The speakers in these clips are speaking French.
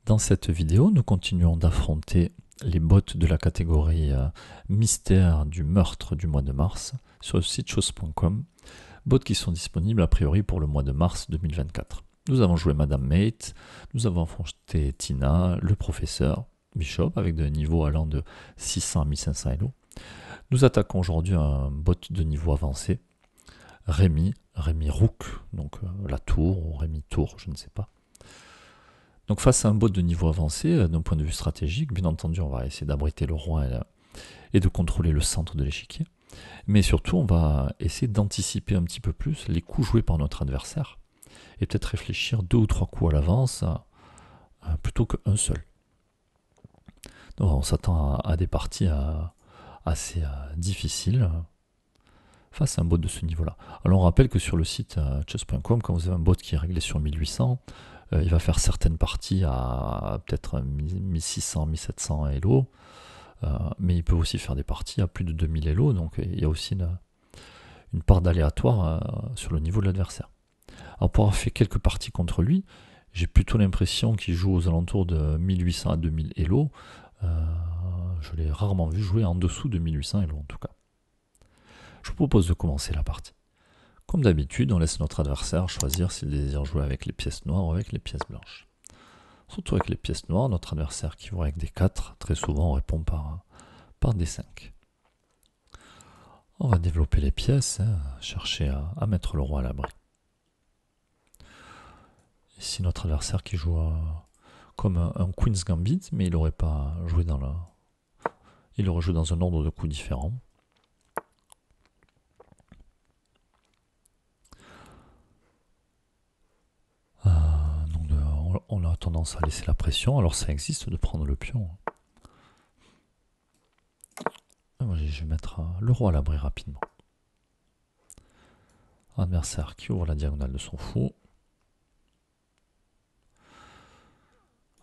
Dans cette vidéo, nous continuons d'affronter les bots de la catégorie mystère du meurtre du mois de mars sur le site chose.com, bots qui sont disponibles a priori pour le mois de mars 2024. Nous avons joué Madame Mate, nous avons affronté Tina, le professeur Bishop avec des niveaux allant de 600 à 1500 Elo. Nous attaquons aujourd'hui un bot de niveau avancé, Rémi Rook, donc la tour ou Rémi Tour, je ne sais pas. Donc face à un bot de niveau avancé, d'un point de vue stratégique, bien entendu on va essayer d'abriter le roi et de contrôler le centre de l'échiquier. Mais surtout on va essayer d'anticiper un petit peu plus les coups joués par notre adversaire. Et peut-être réfléchir 2 ou 3 coups à l'avance plutôt qu'un seul. Donc on s'attend à des parties assez difficiles face à un bot de ce niveau-là. Alors on rappelle que sur le site chess.com, quand vous avez un bot qui est réglé sur 1800, il va faire certaines parties à peut-être 1600, 1700 Elo, mais il peut aussi faire des parties à plus de 2000 Elo, donc il y a aussi une part d'aléatoire sur le niveau de l'adversaire. Alors pour avoir fait quelques parties contre lui, j'ai plutôt l'impression qu'il joue aux alentours de 1800 à 2000 Elo. Je l'ai rarement vu jouer en dessous de 1800 Elo en tout cas. Je vous propose de commencer la partie. Comme d'habitude, on laisse notre adversaire choisir s'il désire jouer avec les pièces noires ou avec les pièces blanches. Surtout avec les pièces noires, notre adversaire qui joue avec des 4, très souvent on répond par des 5. On va développer les pièces, chercher à mettre le roi à l'abri. Ici notre adversaire qui joue comme un Queen's Gambit, mais il n'aurait pas joué il aurait joué dans un ordre de coups différent. Donc on a tendance à laisser la pression, alors ça existe de prendre le pion. Je vais mettre le roi à l'abri rapidement. Adversaire qui ouvre la diagonale de son fou.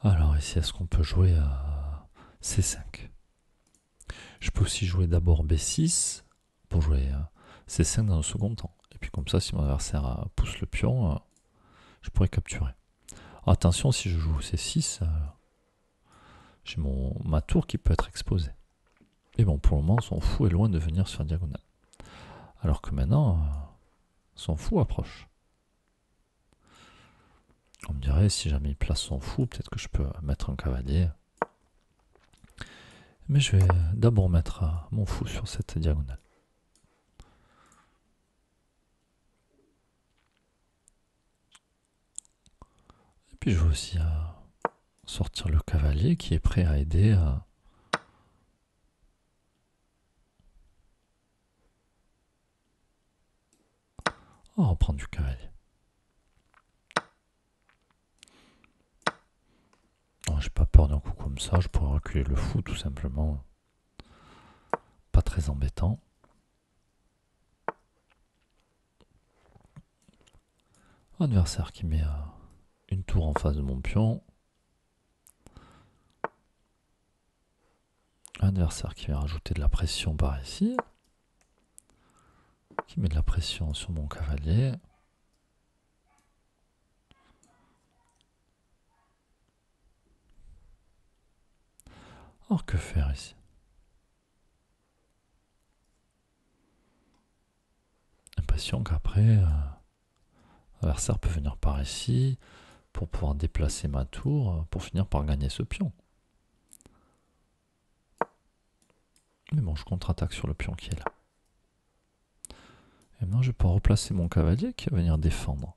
Alors ici, est-ce qu'on peut jouer à C5? Je peux aussi jouer d'abord B6 pour jouer C5 dans un second temps. Et puis comme ça, si mon adversaire pousse le pion, je pourrais capturer. Alors, attention, si je joue C6, j'ai ma tour qui peut être exposée. Et bon, pour le moment, son fou est loin de venir sur la diagonale. Alors que maintenant, son fou approche. On me dirait, si jamais il place son fou, peut-être que je peux mettre un cavalier. Mais je vais d'abord mettre mon fou sur cette diagonale. Et puis je vais aussi sortir le cavalier qui est prêt à aider. On va reprendre du cavalier. J'ai pas peur d'un coup comme ça, je pourrais reculer le fou tout simplement. Pas très embêtant. Adversaire qui met une tour en face de mon pion. Adversaire qui va rajouter de la pression par ici. Qui met de la pression sur mon cavalier. Alors que faire ici? L'impression qu'après, l'adversaire peut venir par ici pour pouvoir déplacer ma tour pour finir par gagner ce pion. Mais bon, je contre-attaque sur le pion qui est là. Et maintenant, je peux replacer mon cavalier qui va venir défendre.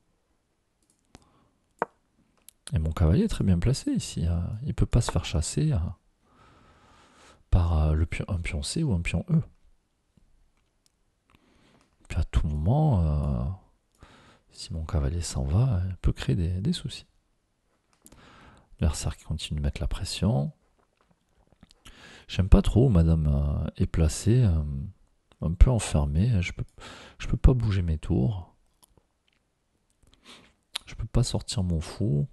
Et mon cavalier est très bien placé ici. Il ne peut pas se faire chasser par un pion C ou un pion E. Puis à tout moment, si mon cavalier s'en va, il peut créer des soucis. L'adversaire qui continue de mettre la pression. J'aime pas trop où madame est placée, un peu enfermée. Je peux pas bouger mes tours. Je peux pas sortir mon fou.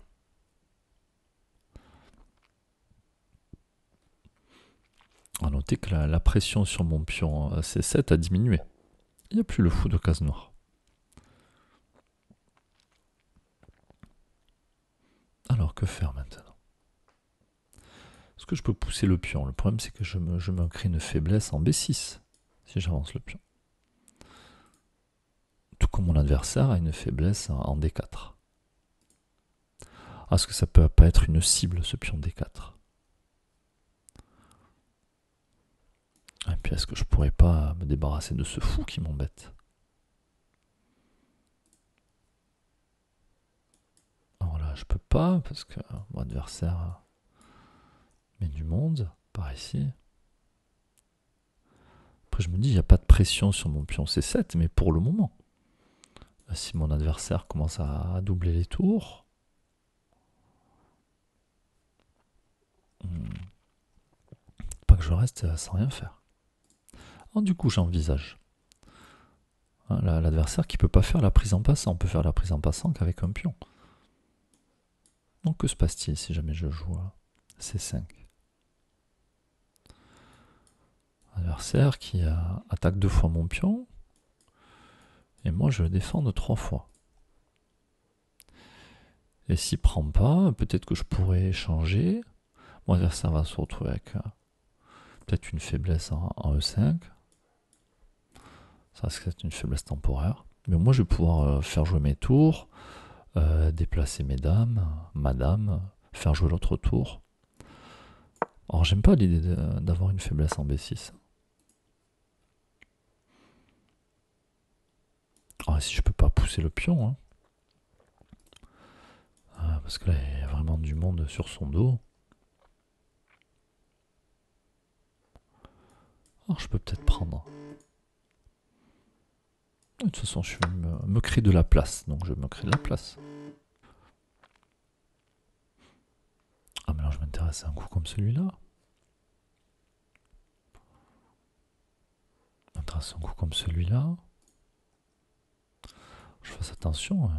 À noter que la pression sur mon pion C7 a diminué. Il n'y a plus le fou de case noire. Alors que faire maintenant? que je peux pousser le pion? Le problème, c'est que je me crée une faiblesse en B6 si j'avance le pion. Tout comme mon adversaire a une faiblesse en D4. Est-ce que ça peut pas être une cible, ce pion D4? Et puis, est-ce que je pourrais pas me débarrasser de ce fou qui m'embête? Alors là, je peux pas, parce que mon adversaire met du monde par ici. Après, je me dis, il n'y a pas de pression sur mon pion C7, mais pour le moment. Si mon adversaire commence à doubler les tours, pas que je reste sans rien faire. Alors, du coup, j'envisage l'adversaire qui peut pas faire la prise en passant. On peut faire la prise en passant qu'avec un pion. Donc, que se passe-t-il si jamais je joue à C5? Adversaire qui attaque 2 fois mon pion, et moi je le défends de 3 fois. Et s'il prend pas, peut-être que je pourrais changer. Mon adversaire va se retrouver avec peut-être une faiblesse en E5. Ça risque d'être une faiblesse temporaire. Mais moi je vais pouvoir faire jouer mes tours, déplacer mes dames, madame, faire jouer l'autre tour. Alors j'aime pas l'idée d'avoir une faiblesse en B6. Alors si je peux pas pousser le pion, hein. Parce que là il y a vraiment du monde sur son dos. Alors je peux peut-être prendre. De toute façon je vais me créer de la place, donc je me crée de la place. Ah mais là je m'intéresse à un coup comme celui-là. M'intéresse à un coup comme celui-là. Je fasse attention,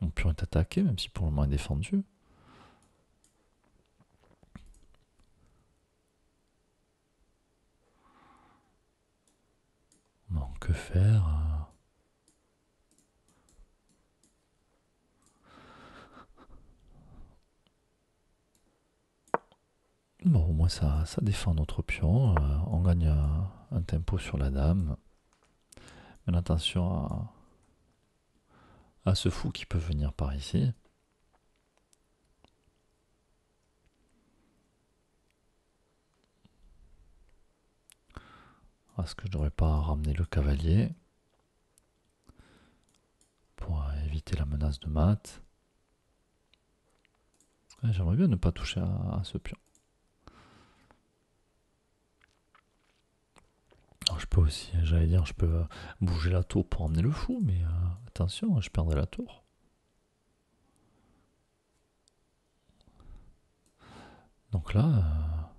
mon pion est attaqué, même si pour le moment est défendu. Bon, que faire? Bon, au moins ça défend notre pion. On gagne un tempo sur la dame. Mais attention à ce fou qui peut venir par ici. Est-ce que je devrais pas ramener le cavalier pour éviter la menace de mat? J'aimerais bien ne pas toucher à ce pion. Alors je peux aussi, j'allais dire, je peux bouger la tour pour emmener le fou, mais attention, je perdrai la tour. Donc là,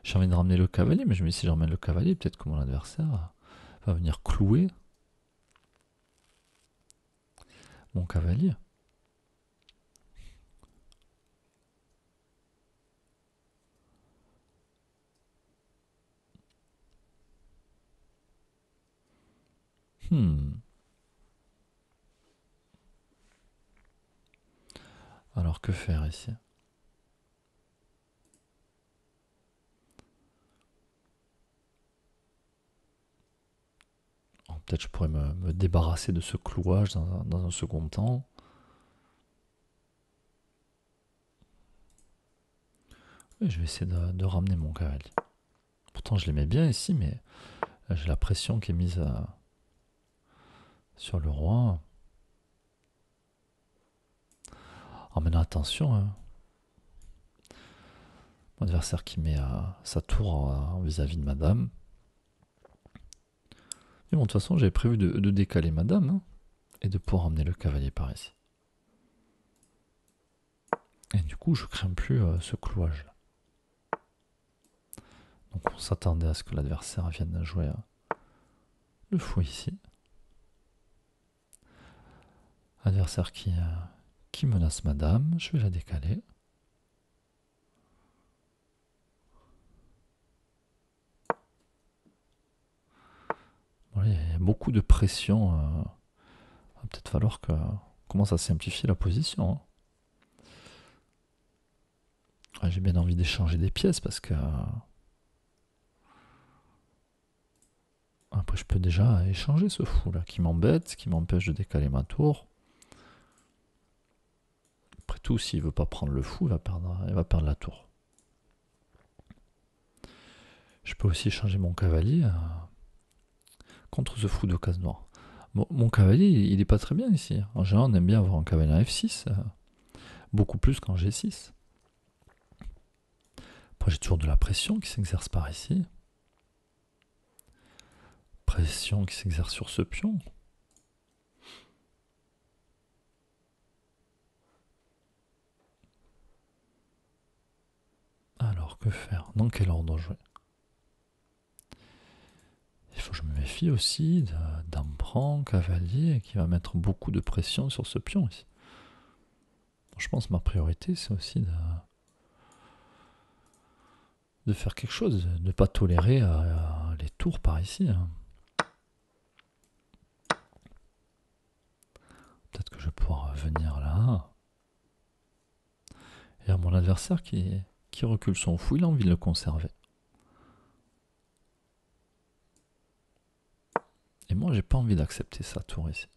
j'ai envie de ramener le cavalier, mais je me dis si je ramène le cavalier, peut-être que mon adversaire va venir clouer mon cavalier. Alors que faire ici? Peut-être je pourrais me débarrasser de ce clouage dans un second temps. Et je vais essayer de ramener mon cavalier. Pourtant je l'aimais bien ici, mais j'ai la pression qui est mise sur le roi. Alors maintenant attention, hein. Mon adversaire qui met sa tour vis-à-vis de madame. Et bon, de toute façon j'avais prévu de décaler madame, hein, et de pouvoir ramener le cavalier par ici. Et du coup je crains plus ce clouage là. Donc on s'attendait à ce que l'adversaire vienne jouer le fou ici. Adversaire qui menace madame, je vais la décaler. Voilà, il y a beaucoup de pression. Il va peut-être falloir qu'on commence à simplifier la position. Après, j'ai bien envie d'échanger des pièces parce que... Après, je peux déjà échanger ce fou là qui m'embête, qui m'empêche de décaler ma tour. Après tout, s'il veut pas prendre le fou, il va perdre la tour. Je peux aussi échanger mon cavalier contre ce fou de case noire. Bon, mon cavalier, il est pas très bien ici. En général, on aime bien avoir un cavalier à F6. Beaucoup plus qu'en G6. Après, j'ai toujours de la pression qui s'exerce par ici. Pression qui s'exerce sur ce pion. Alors, que faire? Dans quel ordre jouer? Il faut que je me méfie aussi d'emprunt, cavalier, qui va mettre beaucoup de pression sur ce pion ici. Je pense que ma priorité, c'est aussi de faire quelque chose, de ne pas tolérer les tours par ici. Peut-être que je vais pouvoir venir là. Et à mon adversaire qui recule son fou, il a envie de le conserver. Et moi, j'ai pas envie d'accepter sa tour ici.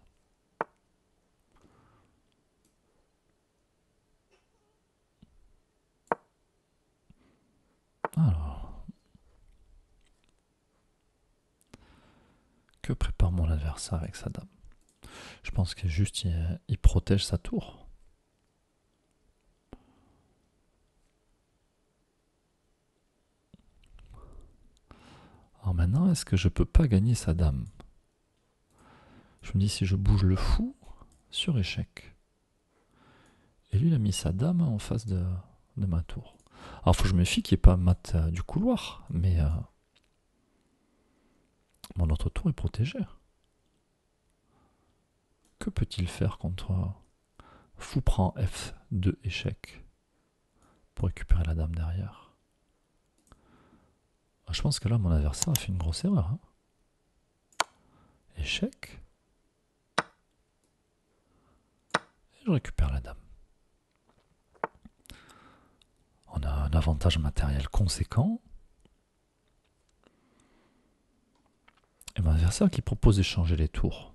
Alors, que prépare mon adversaire avec sa dame? Je pense que juste il protège sa tour. Alors maintenant, est-ce que je peux pas gagner sa dame? Je me dis si je bouge le fou sur échec. Et lui, il a mis sa dame en face de ma tour. Alors, il faut que je me méfie qu'il n'y ait pas mat du couloir, mais mon autre tour est protégé. Que peut-il faire contre fou prend F2 échec pour récupérer la dame derrière? Je pense que là, mon adversaire a fait une grosse erreur. Hein. Échec. Et je récupère la dame. On a un avantage matériel conséquent. Et mon adversaire qui propose d'échanger les tours.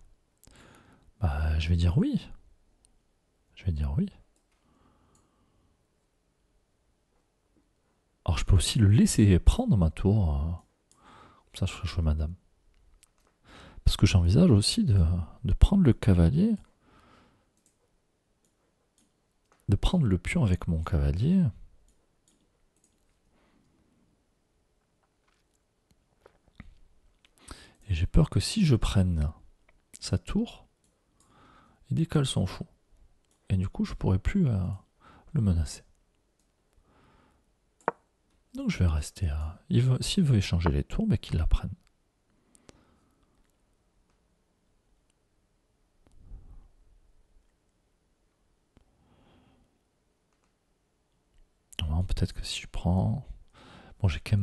Bah, je vais dire oui. Je vais dire oui. Alors je peux aussi le laisser prendre ma tour. Comme ça je ferai jouer ma dame. Parce que j'envisage aussi de prendre le cavalier. De prendre le pion avec mon cavalier. Et j'ai peur que si je prenne sa tour, il décale son fou. Et du coup je pourrais plus le menacer. Donc je vais rester à... S'il veut échanger les tours, mais qu'il la prenne. Peut-être que si je prends... Bon, j'ai quand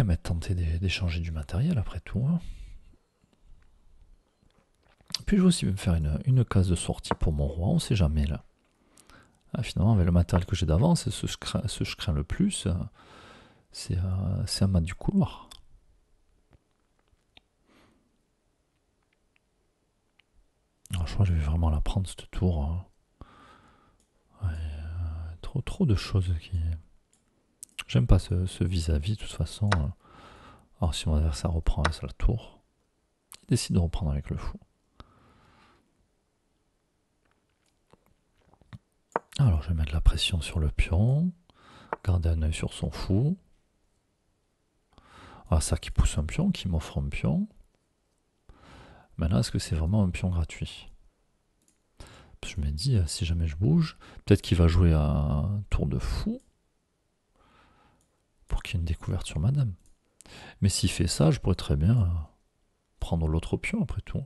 même tenté d'échanger du matériel après tout. Hein. Puis je vais aussi me faire une case de sortie pour mon roi, on sait jamais là. Ah, finalement, avec le matériel que j'ai d'avance, ce que je crains le plus, c'est un mat du couloir. Alors, je crois que je vais vraiment la prendre cette tour. Hein. Ouais, trop de choses qui... J'aime pas ce vis-à-vis, de toute façon. Alors si mon adversaire reprend la tour, il décide de reprendre avec le fou. Alors je vais mettre la pression sur le pion, garder un œil sur son fou. Ah, ça qui pousse un pion, qui m'offre un pion. Maintenant, est-ce que c'est vraiment un pion gratuit? Je me dis, si jamais je bouge, peut-être qu'il va jouer un tour de fou pour qu'il y ait une découverte sur madame. Mais s'il fait ça, je pourrais très bien prendre l'autre pion après tout.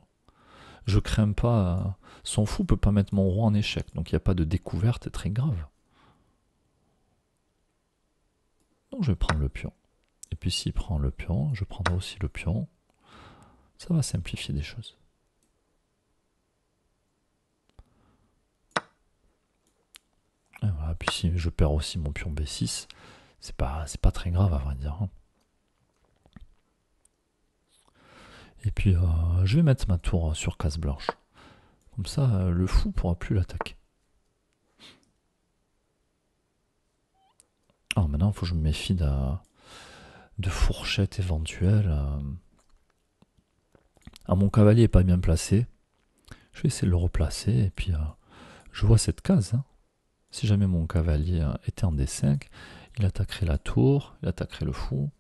Je crains pas... Son fou peut pas mettre mon roi en échec, donc il n'y a pas de découverte très grave. Donc je vais prendre le pion. Et puis s'il prend le pion, je prendrai aussi le pion. Ça va simplifier des choses. Et voilà, puis si je perds aussi mon pion B6, c'est pas très grave à vrai dire. Hein. Et puis je vais mettre ma tour sur case blanche. Comme ça, le fou pourra plus l'attaquer. Alors maintenant, il faut que je me méfie de fourchettes éventuelles. Ah, mon cavalier n'est pas bien placé. Je vais essayer de le replacer. Et puis, je vois cette case. Hein. Si jamais mon cavalier était en D5, il attaquerait la tour, il attaquerait le fou.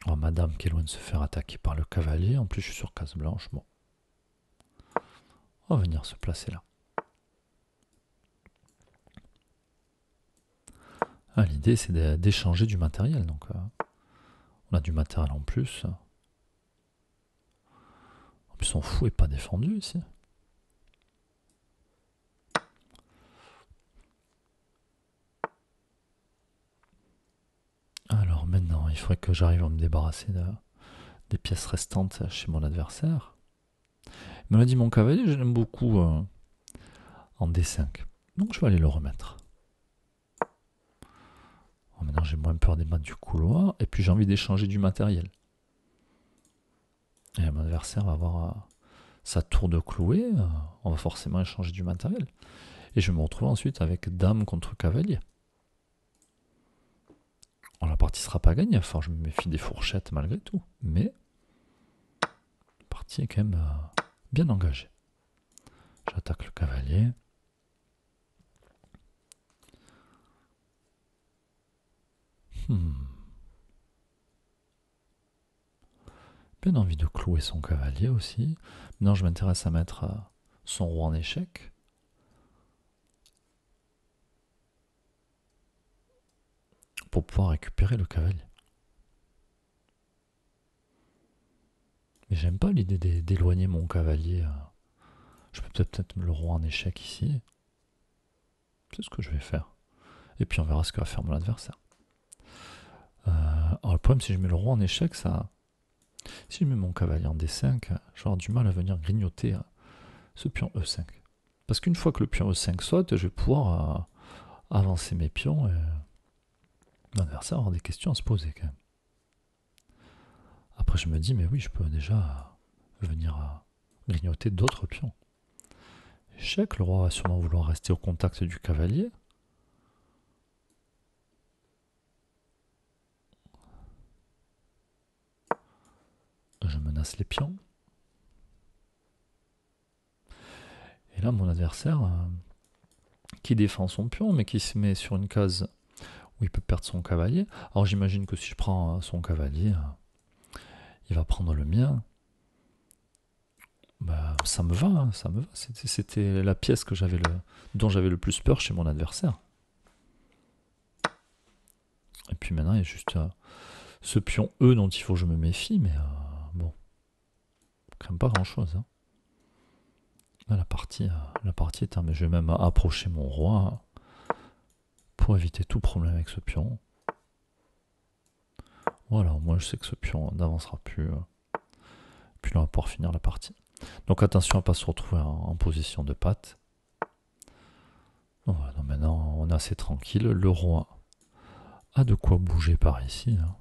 Oh, madame qui est loin de se faire attaquer par le cavalier. En plus, je suis sur case blanche. Bon. On va venir se placer là. Ah, l'idée, c'est d'échanger du matériel. Donc, on a du matériel en plus. En plus, son fou n'est pas défendu ici. Alors maintenant, il faudrait que j'arrive à me débarrasser des pièces restantes chez mon adversaire. Il m'a dit mon cavalier, je l'aime beaucoup en D5. Donc je vais aller le remettre. Alors maintenant, j'ai moins peur des maths du couloir. Et puis j'ai envie d'échanger du matériel. Et mon adversaire va avoir sa tour de cloué. On va forcément échanger du matériel. Et je vais me retrouver ensuite avec dame contre cavalier. Alors, la partie ne sera pas gagnée. Enfin, je me méfie des fourchettes malgré tout. Mais la partie est quand même bien engagée. J'attaque le cavalier. Bien envie de clouer son cavalier aussi. Maintenant, je m'intéresse à mettre son roi en échec. Pour pouvoir récupérer le cavalier. Mais j'aime pas l'idée d'éloigner mon cavalier. Je peux peut-être le roi en échec ici. C'est ce que je vais faire. Et puis on verra ce que va faire mon adversaire. Alors le problème, si je mets le roi en échec, ça... Si je mets mon cavalier en D5, je vais avoir du mal à venir grignoter ce pion E5. Parce qu'une fois que le pion E5 saute, je vais pouvoir avancer mes pions et l'adversaire aura des questions à se poser quand même. Après je me dis, mais oui, je peux déjà venir grignoter d'autres pions. Échec, le roi va sûrement vouloir rester au contact du cavalier. Je menace les pions. Et là, mon adversaire, qui défend son pion, mais qui se met sur une case où il peut perdre son cavalier. Alors j'imagine que si je prends son cavalier, il va prendre le mien. Bah, ça me va, hein, ça me va. C'était la pièce que dont j'avais le plus peur chez mon adversaire. Et puis maintenant, il y a juste ce pion E dont il faut que je me méfie, mais bon, quand même pas grand-chose. Hein. Là, la partie est mais je vais même approcher mon roi pour éviter tout problème avec ce pion. Voilà, moi je sais que ce pion n'avancera plus. Puis là, on va pouvoir finir la partie. Donc attention à ne pas se retrouver en position de patte. Voilà, maintenant, on est assez tranquille. Le roi a de quoi bouger par ici. Hein.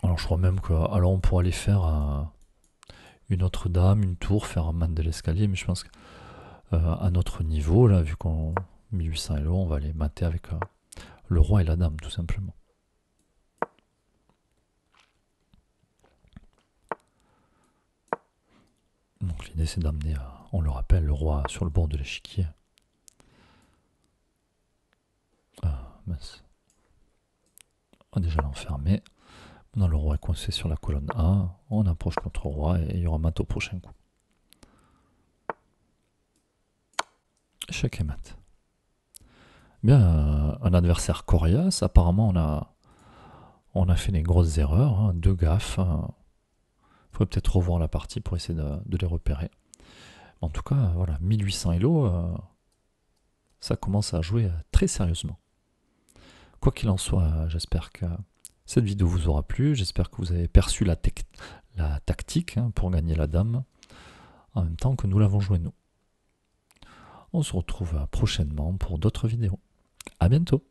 Alors je crois même que alors on pourrait aller faire une autre dame, une tour, faire un man de l'escalier, mais je pense qu'à notre niveau, là, vu qu'on 1800 Elo, on va aller mater avec le roi et la dame, tout simplement. Donc l'idée c'est d'amener, on le rappelle, le roi sur le bord de l'échiquier. Mince. On va déjà l'enfermer. Maintenant le roi est coincé sur la colonne A. On approche notre roi et il y aura mat au prochain coup. Échec et mat. Bien, un adversaire coriace. Apparemment on a fait des grosses erreurs, hein, 2 gaffes. Il faudrait peut-être revoir la partie pour essayer de les repérer. En tout cas, voilà, 1800 Elo, ça commence à jouer très sérieusement. Quoi qu'il en soit, j'espère que Cette vidéo vous aura plu, j'espère que vous avez perçu la tactique pour gagner la dame, en même temps que nous l'avons joué nous. On se retrouve prochainement pour d'autres vidéos. À bientôt!